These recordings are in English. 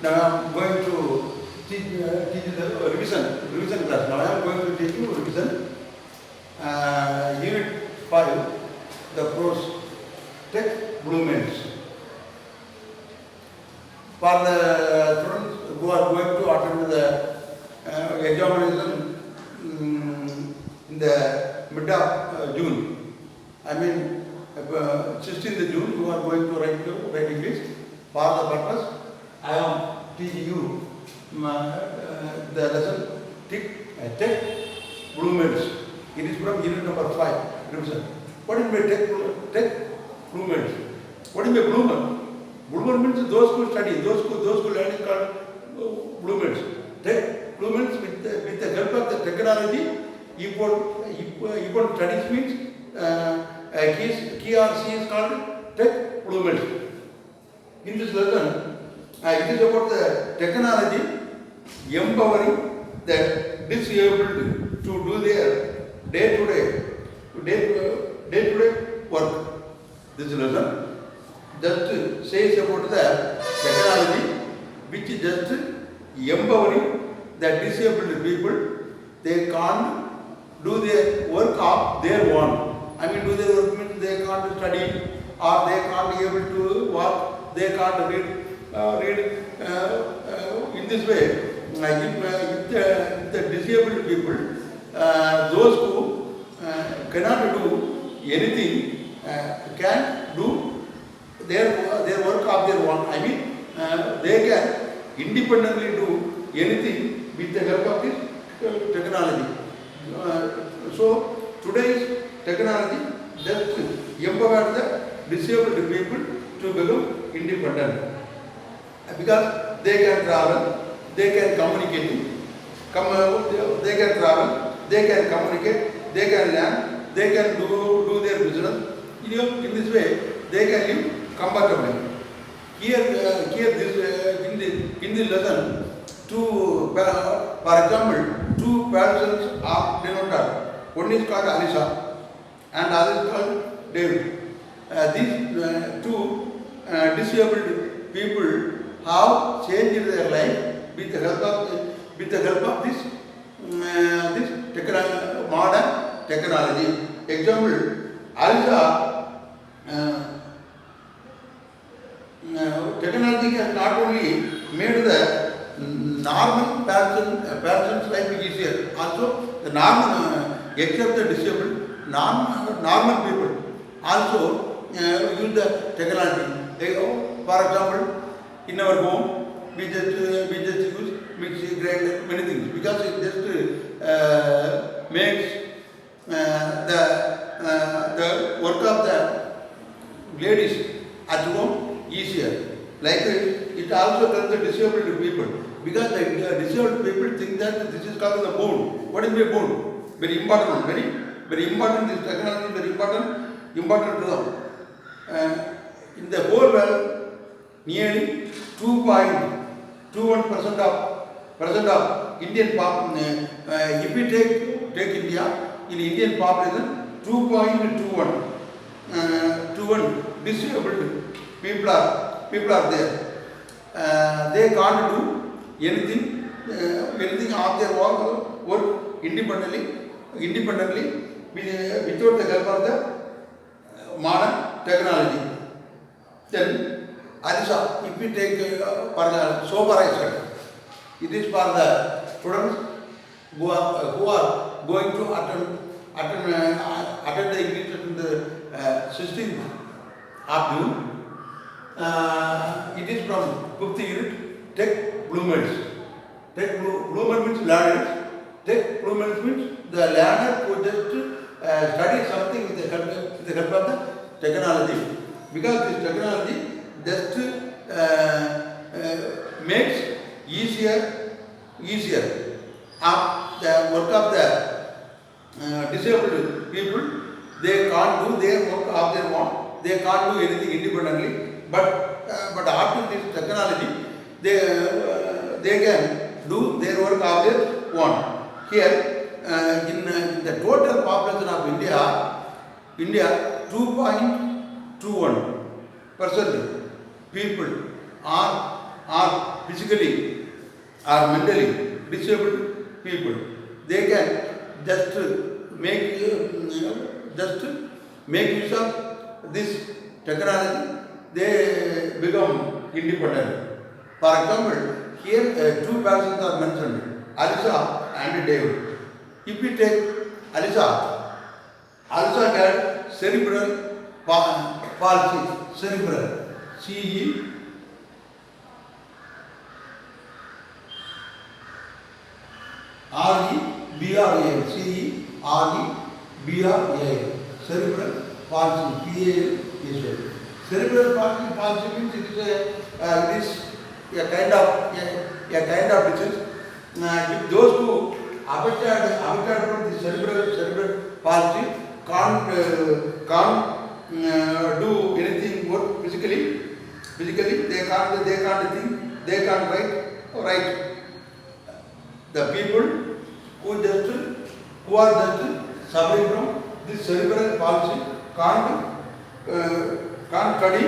Now I'm going to teach you the revision class. Now I am going to teach you revision. Unit 5, the prose text movements. For the students who are going to attend the examination in the mid of June, I mean 16th June, you are going to write English. For the purpose, I am teaching you the lesson text movements. It is from unit number 5, revision. What is my text movements? What is my movement? Movement means those who study, those who learn is called movements. Text movements with the help of the technology, important studies means key or C is called text movements. In this lesson, it is about the technology empowering the disabled to do their day-to-day work. This lesson just says about the technology which is just empowering the disabled people. They can't do their work of their own. I mean, do their work means they can't study or they can't be able to walk, they can't read. In this way, if the disabled people, those who cannot do anything, can do their work of their own. I mean, they can independently do anything with the help of this technology. So today's technology just empowers the disabled people to become independent, because they can travel, they can communicate, they can travel, they can communicate, they can learn, they can do their business. In this way, they can live comfortably. Here in this lesson, for example, two persons are denoted. One is called Alisa and other is called David. These two disabled people have changed their life with the help of this modern technology. Example, Alisa, technology has not only made the normal person's life easier, also the normal, except the disabled, normal people also use the technology. For example, in our home, we just use mixie, grinder, many things, because it just makes the work of the ladies at home easier. Likewise, it also helps the disabled people, because the disabled people think that this is called the bone. What is the bone? Very important, very important. This technology is very important to them. In the whole world, nearly 2.21% of Indian population. If we take India, in Indian population, 2.21 disabled people are there. They can't do anything of their work independently without the help of the modern technology. Then Alisa, if we take for the supervisor, it is for the students who are going to attend the English in the 16th of June. It is from 5th unit, text movements. Text movement means learners. Text movements means the learner who just study something with the help of the technology. Because this technology just makes easier of the work of the disabled people. They can't do their work of their own. They can't do anything independently. But after this technology, they can do their work of their own. Here, in the total population of India, 2.21% people are or physically or mentally disabled people. They can just make just make use of this technology. They become independent. For example, here two persons are mentioned, Alisa and David. If we take Alisa, Alisa had cerebral palsy, cerebral, CE. REBRA, CEREBRA, cerebral palsy, PAL. Cerebral palsy means it is a kind of disease. If those who affected from the cerebral palsy can't do anything more physically. They can't think, they can't write. The people who are just suffering from this cerebral palsy can't study,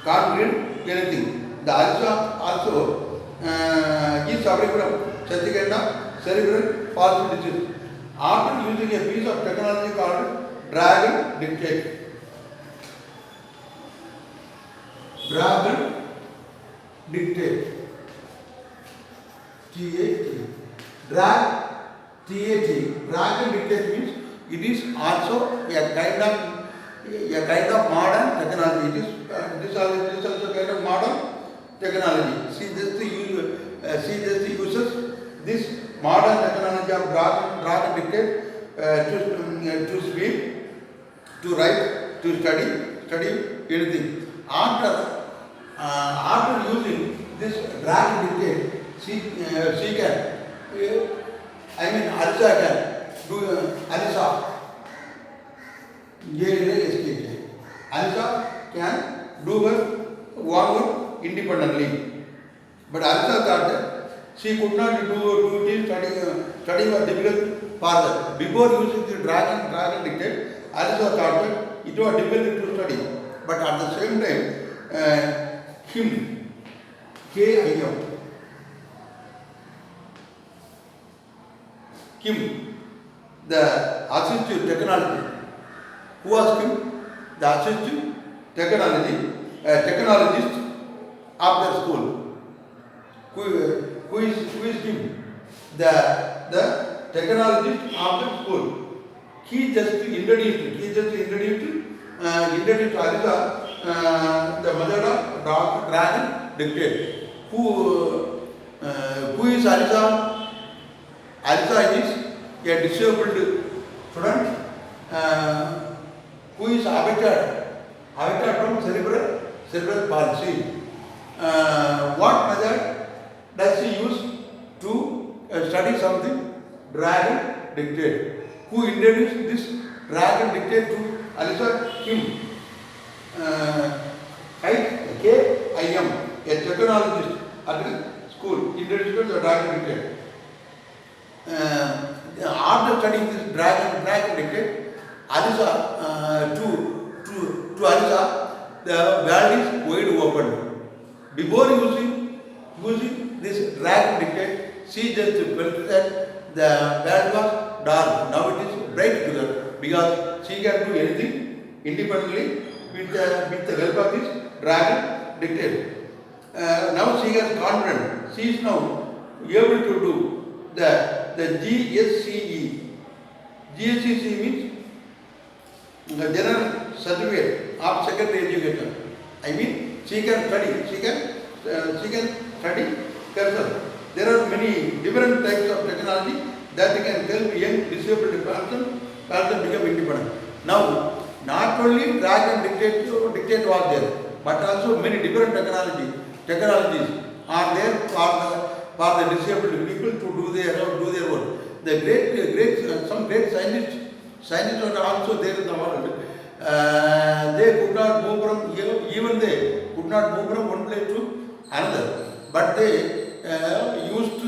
can't read anything. The Alisa also is suffering from such a kind of cerebral palsy disease. After using a piece of technology called Dragon Dictate. Dragon Dictate. TAT. Dragon Dictate means it is also a kind of modern technology. It is also a kind of modern technology. See this uses this modern technology of Dragon Dictate to speak, to write, to study anything. After using this Dragon Dictate, she can, Alisa can do Alisa can do her work independently. But Alisa thought that she could not do this studying was difficult further. Before using the Dragon Dictate, Alisa thought that it was difficult to study. But at the same time, Kim, K-I-M, Kim, the assistive technology. Who was Kim? The assistive technologist of the school. Who is Kim? The technologist of the school. He just introduced Alisa, the mother of Dragon Dictate. Who is Alisa? Alisa is a disabled student who is affected from cerebral palsy. What method does she use to study something? Dragon Dictate. Who introduced this Dragon Dictate to Alisa? Kim. K-I-M, a technologist at the school, introduced the Dragon Dictate. After studying this Dragon Dictate, Alisa, to Alisa, the world is wide open. Before using this Dragon Dictate, she just felt that the world was dark. Now it is bright to her because she can do anything independently with the help of this Dragon Dictate. Now she has confidence. She is now able to do the GSCE. GSCE means the General Certificate of Secondary Education. She can study. She can study herself. There are many different types of technology that can help young disabled person become independent. Now, not only Dragon Dictate was there, but also many different technologies are there for the disabled people to do their work. Some great scientists are also there in the world. They could not move from one place to another, but they used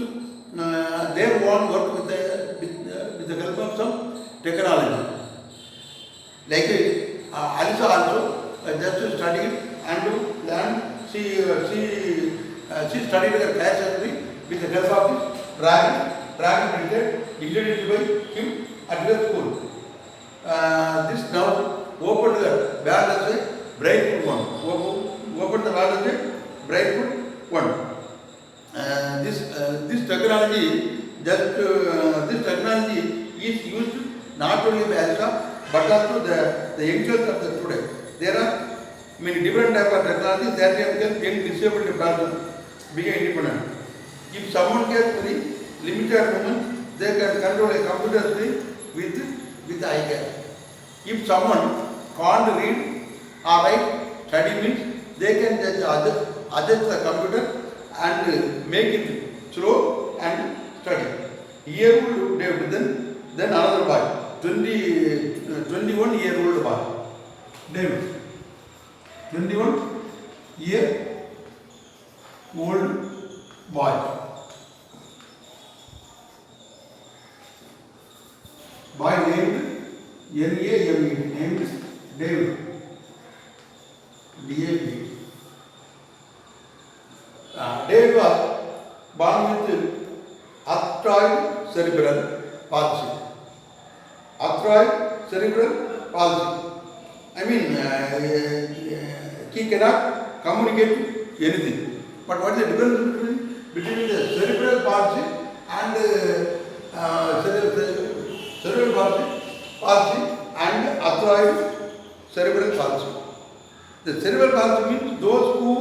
their own work with the help of some technology. Like Alisa also just studied and learned. She she studied her cash surgery with the help of this dragon introduced by him at her school. This now opened the world as a brightful one. Opened the world as a brightful one. This technology is used not only by Alpha but also the youngsters of the today. There are many different types of technology that can help young disabled person become independent. If someone gets very limited movement, they can control a computer screen with eye care. If someone can't read or write, study means they can just adjust the computer and make it slow and study. Here then another boy, 21-year-old boy, David, 21-year-old boy. Boy named N-A-M-E, named David, D-A-V. David was born with atheroid cerebral palsy. Atheroid cerebral palsy. I mean, he cannot communicate anything. But what is the difference between the cerebral palsy and cerebral palsy and atheroid cerebral palsy? The cerebral palsy means those who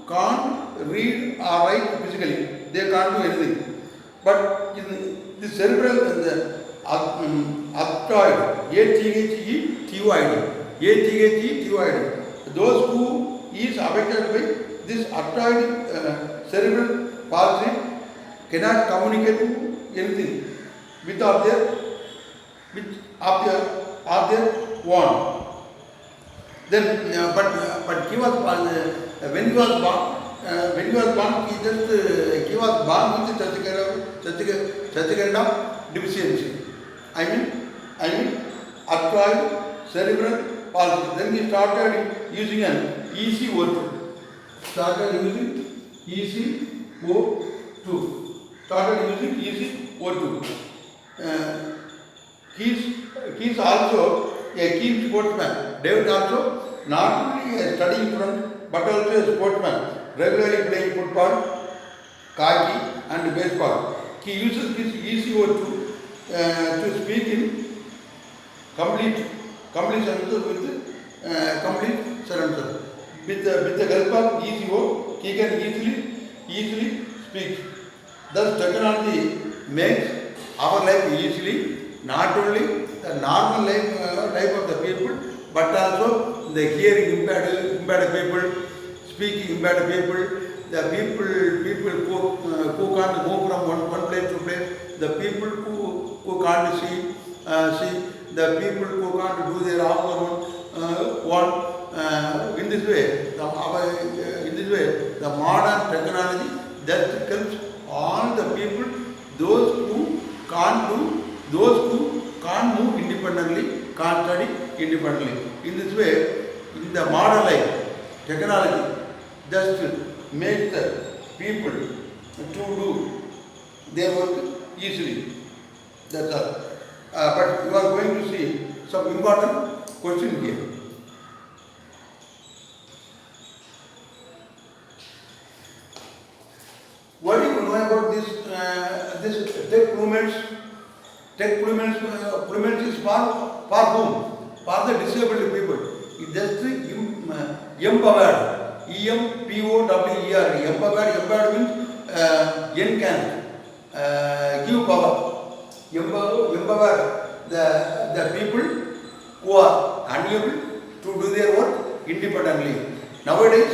can't read or write physically, they can't do anything. But in the cerebral, the atheroid, A-T-H-E-T-O-I-D, those who is affected by this atheroid cerebral palsy cannot communicate anything of their own. Then, but he was when he was born, he was born with such kind of deficiency. I mean, atheroid cerebral palsy. Then he started using an ECO2. He is also a keen sportsman. David also not only a studying student but also a sportsman, regularly playing football, hockey and baseball. He uses this ECO2 to speak in complete sentences with complete sentences. With the help of ECO, he can easily speak. Thus, technology makes our life easily, not only the normal life of the people, but also the hearing impaired people, speaking impaired people, the people who can't move from one place to place, the people who can't see, the people who can't do their own work. In this way, the modern technology that helps all the people, those who can't move independently, can't study independently. In this way, in the modern life, technology just makes the people to do their work easily. That's all. But you are going to see some important question here. What do you know about this tech movements? Tech movements is for whom? For the disabled people. It just empowered. E-M-P-O-W-E-R. Empowered means N can give power. Empower the people who are unable to do their work independently. Nowadays,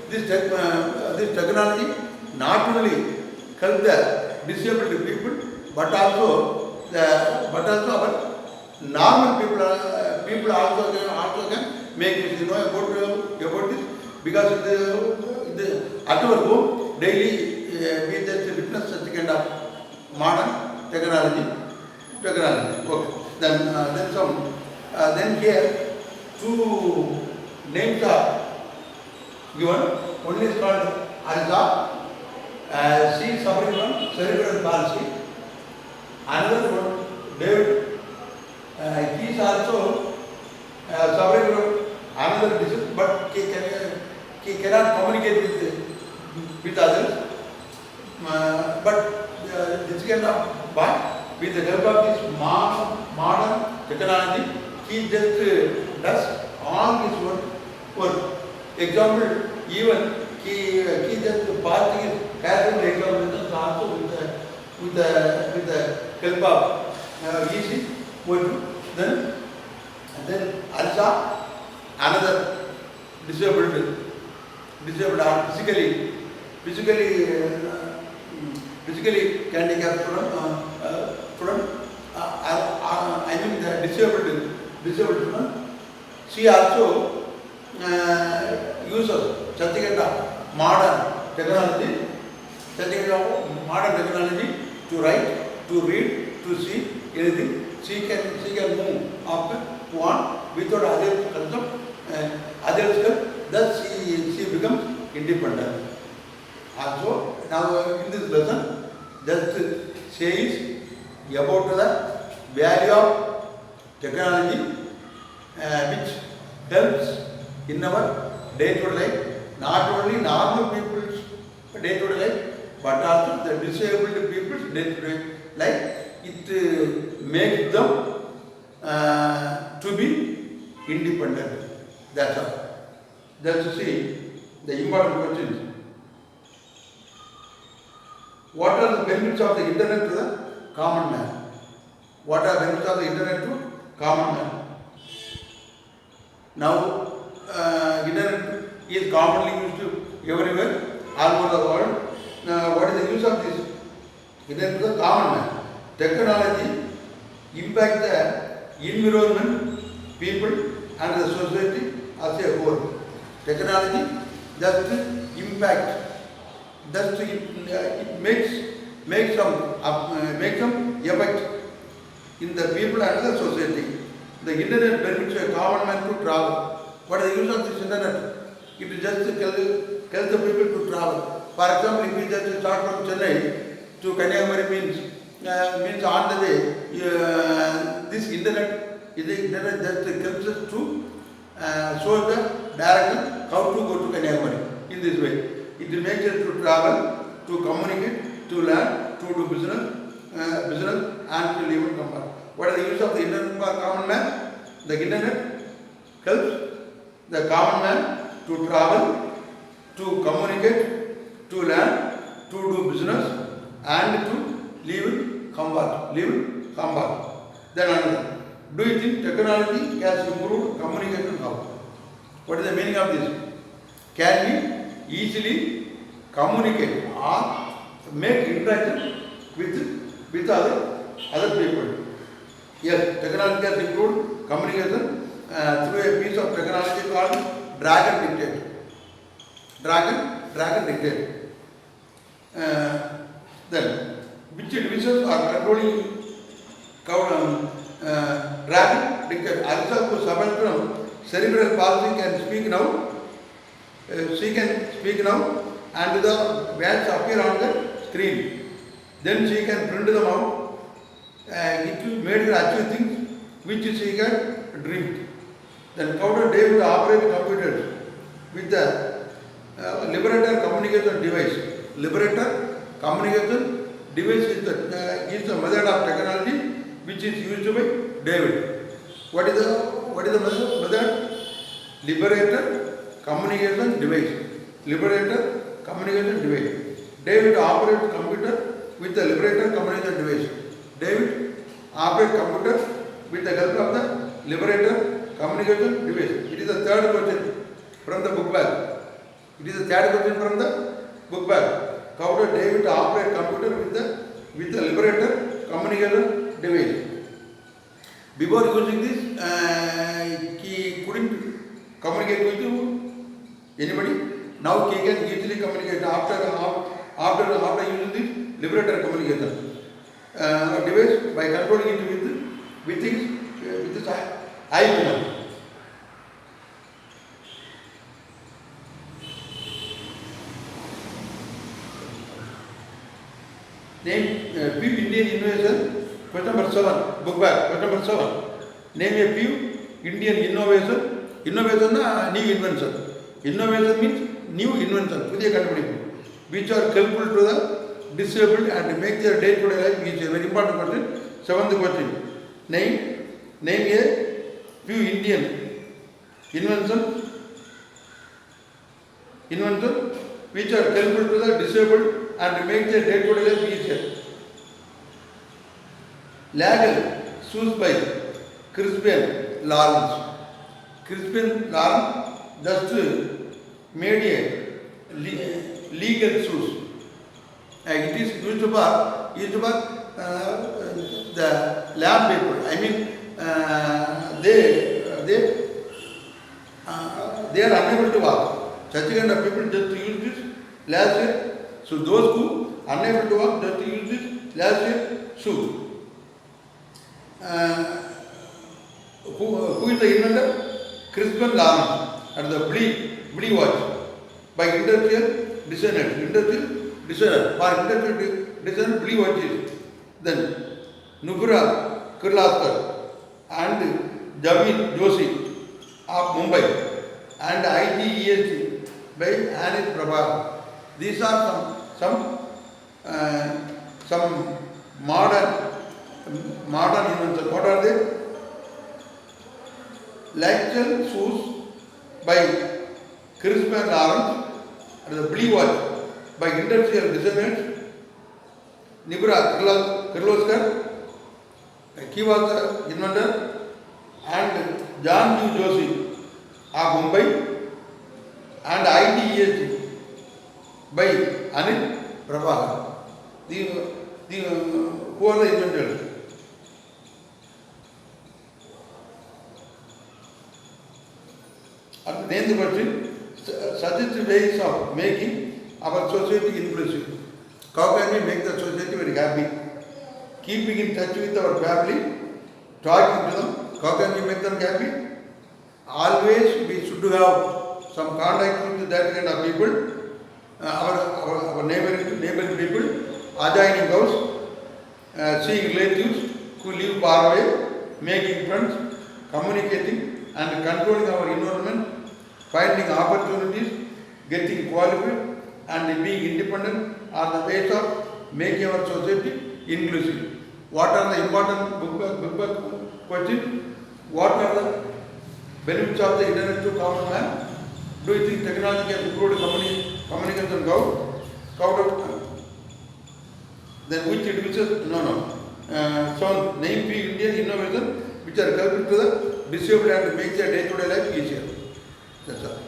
this technology not only help the disabled people, but also our normal people also can make this. You know about this because at our home daily we just witness such kind of modern technology. Okay. Then here two names are given. one is called ALSA. She is suffering from cerebral palsy. Another one, David, he is also suffering from another disease, but he cannot communicate with others. But this kind of boy, with the help of this modern technology, he just does all his work. Example, even he just passing his character examinations also with the help of easy work. Then also another disabled or physically handicapped student, I mean the disabled student, she also uses something kind of modern technology to write, to read, to see anything. She can move up, one without others' help. Thus she becomes independent. Also, now in this lesson, just says about the value of technology, which helps in our day-to-day life, not only normal people's day-to-day life, but also the disabled people's day-to-day life. It makes them to be independent. That's all. Just to see the important questions. What are the benefits of the internet to the common man? What are the benefits of the internet to common man? Now, internet is commonly used to everywhere, all over the world. What is the use of this internet to the common man? Technology impacts the environment, people, and the society as a whole. Technology just impact. Thus, it makes some effect in the people and the society. The internet permits a common man to travel. What is the use of this internet? It just tells the people to travel. For example, if we just start from Chennai to Kanyakumari means on the way, this internet just helps us to show the direction how to go to Kanyakumari in this way. It makes us to travel, to communicate, to learn, to do business and to live and come back. What is the use of the internet for common man? The internet helps the common man to travel, to communicate, to learn, to do business and to live and come back. Then another. Do you think technology has improved communication how? What is the meaning of this? Can we easily communicate or make interaction with other people? Yes, technology has improved communication through a piece of technology called Dragon Dictate. Dragon Dictate. Then, which divisions are controlling Dragon Dictate? Also, suffering from cerebral palsy can speak now. She can speak now and the words appear on the screen. Then she can print them out. It will make her achieve things which she can dream. Then counter David operate computers with the Liberator communication device. Liberator communication device is the method of technology which is used by David. What is the method? Liberator communication device. Liberator communication device. David operates computer with the Liberator communication device. David operates computer with the help of the Liberator communication device. It is the third question from the book bag. How does David operate computer with the Liberator communication device? Before using this, he couldn't communicate with anybody. Now he can easily communicate after using this Liberator communication device by controlling it with his eye movement. Name a few Indian innovation. Question number 7. Book back. Question number 7. Name a few Indian innovation. Innovation is new invention. Innovation means new invention. புதிய கண்டுபிடிப்பு. Which are helpful to the disabled and make their day-to-day life easier. Very important question. 7th question. Name a few Indian invention which are helpful to the disabled and make their day-to-day life easier. Lagle shoes by Crispin Lawrence. Crispin Lawrence just made a legal shoes. It is used for the lab people. I mean, they are unable to walk. Such kind of people just use this last year. So those who unable to walk just use this last year shoe. Who is the inventor? Crispin Lawrence and the Blee watch by industrial designer. For industrial designer Blee watches. Then Nubra Kirloskar and Javed Joshi of Mumbai and IGEST by Anis Prabha. These are some modern inventions. What are they? Lagle shoes by Crispin Lawrence and the Blee watch by industrial designers. Nubra Kirloskar, he was the inventor, and John G. Joshi of Mumbai and IGEST by Anil Prabhakar. Who are the inventors? And then the question, suggest ways of making our society inclusive. How can we make the society very happy? Keeping in touch with our family, talking to them. How can we make them happy? Always we should have some contact with that kind of people, our neighboring people, adjoining house, seeing relatives who live far away, making friends, communicating and controlling our environment, finding opportunities, getting qualified and being independent are the ways of making our society inclusive. What are the important book questions? What are the benefits of the internet to common man? Do you think technology can improve communication? Then which individuals? No. So name few Indian innovation which are helpful to the disabled and make their day-to-day life easier. That's all.